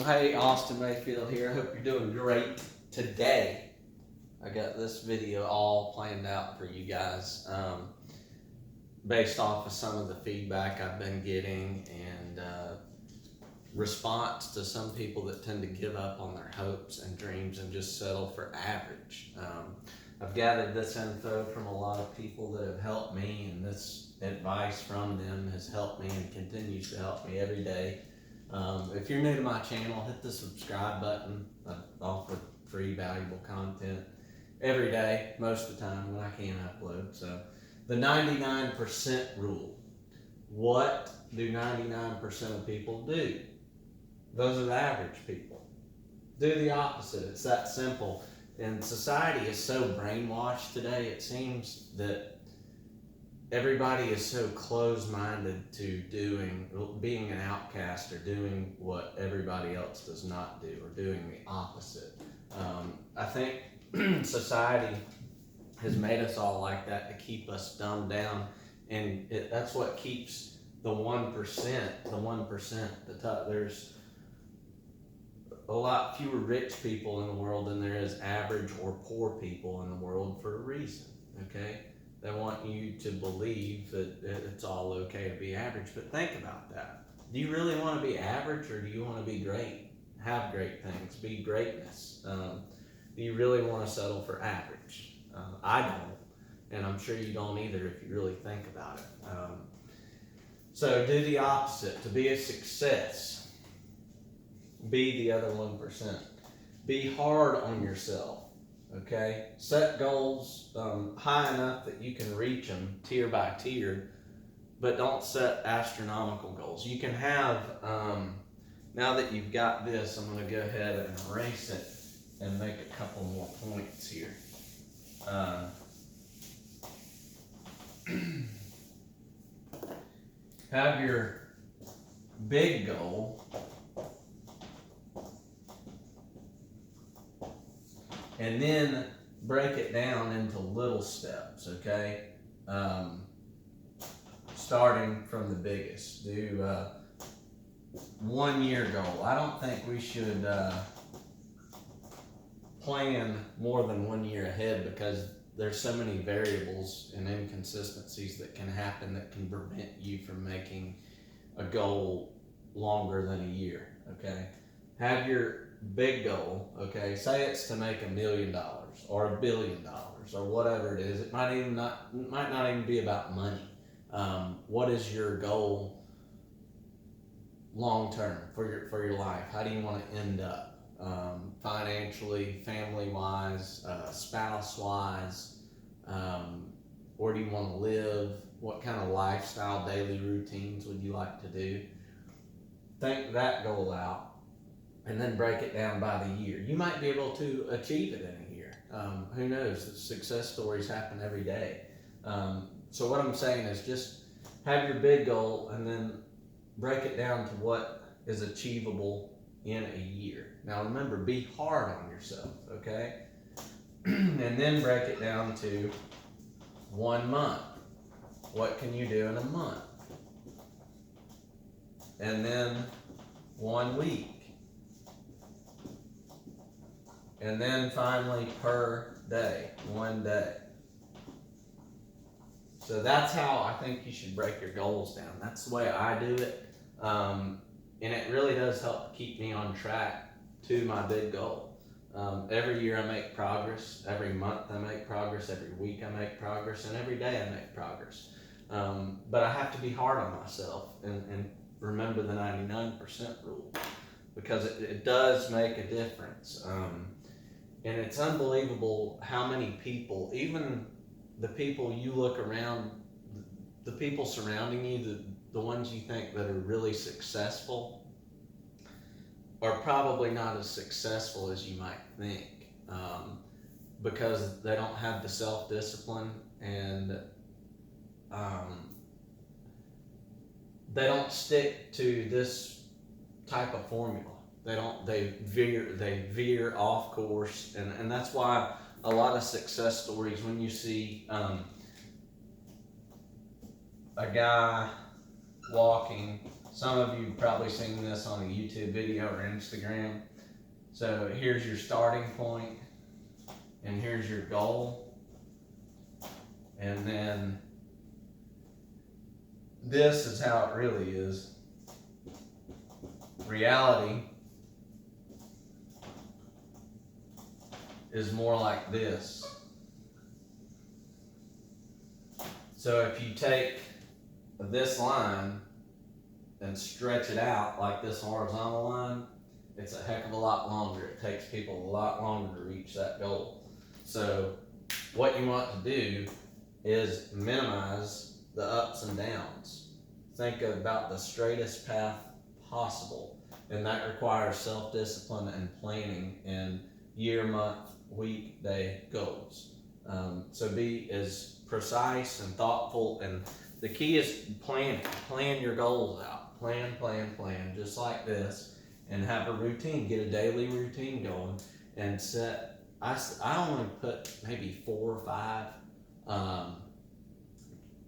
Hey, Austin Mayfield here. I hope you're doing great today. I got this video all planned out for you guys based off of some of the feedback I've been getting and response to some people that tend to give up on their hopes and dreams and just settle for average. I've gathered this info from a lot of people that have helped me, and this advice from them has helped me and continues to help me every day. If you're new to my channel, hit the subscribe button. I offer free, valuable content every day, most of the time when I can upload. So, the 99% rule. What do 99% of people do? Those are the average people. Do the opposite. It's that simple. And society is so brainwashed today, it seems that everybody is so closed-minded to being an outcast or doing what everybody else does not do or doing the opposite. I think society has made us all like that to keep us dumbed down, and that's what keeps the 1%, the top. There's a lot fewer rich people in the world than there is average or poor people in the world for a reason, okay? They want you to believe that it's all okay to be average, but think about that. Do you really want to be average, or do you want to be great? Have great things, be greatness. Do you really want to settle for average? I don't, and I'm sure you don't either if you really think about it. So do the opposite. To be a success, be the other 1%. Be hard on yourself. Okay, set goals high enough that you can reach them tier by tier, but don't set astronomical goals. You can have, now that you've got this, I'm going to go ahead and erase it and make a couple more points here. Have your big goal, and then break it down into little steps, okay? Starting from the biggest. Do 1 year goal. I don't think we should plan more than 1 year ahead, because there's so many variables and inconsistencies that can happen that can prevent you from making a goal longer than a year, okay? Have your big goal, okay? Say it's to make $1 million or $1 billion or whatever it is. It might not even be about money. What is your goal long term for your life? How do you want to end up? Financially, family wise, spouse wise, where do you want to live? What kind of lifestyle, daily routines would you like to do? Think that goal out, and then break it down by the year. You might be able to achieve it in a year. Who knows? Success stories happen every day. So what I'm saying is just have your big goal and then break it down to what is achievable in a year. Now remember, be hard on yourself, okay? And then break it down to 1 month. What can you do in a month? And then 1 week. And then finally per day, 1 day. So that's how I think you should break your goals down. That's the way I do it. And it really does help keep me on track to my big goal. Every year I make progress. Every month I make progress. Every week I make progress. And every day I make progress. But I have to be hard on myself and remember the 99% rule, because it does make a difference. And it's unbelievable how many people, even the people you look around, the people surrounding you, the ones you think that are really successful, are probably not as successful as you might think, because they don't have the self-discipline, and they don't stick to this type of formula. They veer off course, and that's why a lot of success stories, when you see a guy walking Some of you have probably seen this on a YouTube video or Instagram. So here's your starting point, and here's your goal, and then this is how it really is. Reality is more like this. So if you take this line and stretch it out like this horizontal line, it's a heck of a lot longer. It takes people a lot longer to reach that goal. So what you want to do is minimize the ups and downs. Think about the straightest path possible, and that requires self-discipline and planning and year, month, week, day goals. So be as precise and thoughtful, and the key is planning. Plan your goals out. Plan, just like this, and have a routine. Get a daily routine going, and set. I only put maybe 4 or 5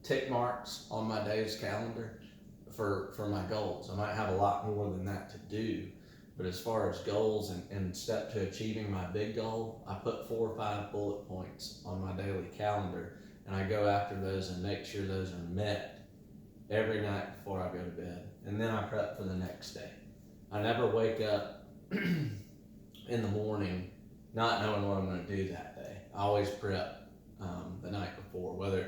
tick marks on my day's calendar for my goals. I might have a lot more than that to do, but as far as goals and step to achieving my big goal, I put 4 or 5 bullet points on my daily calendar, and I go after those and make sure those are met every night before I go to bed, and then I prep for the next day. I never wake up in the morning not knowing what I'm going to do that day. I always prep the night before, whether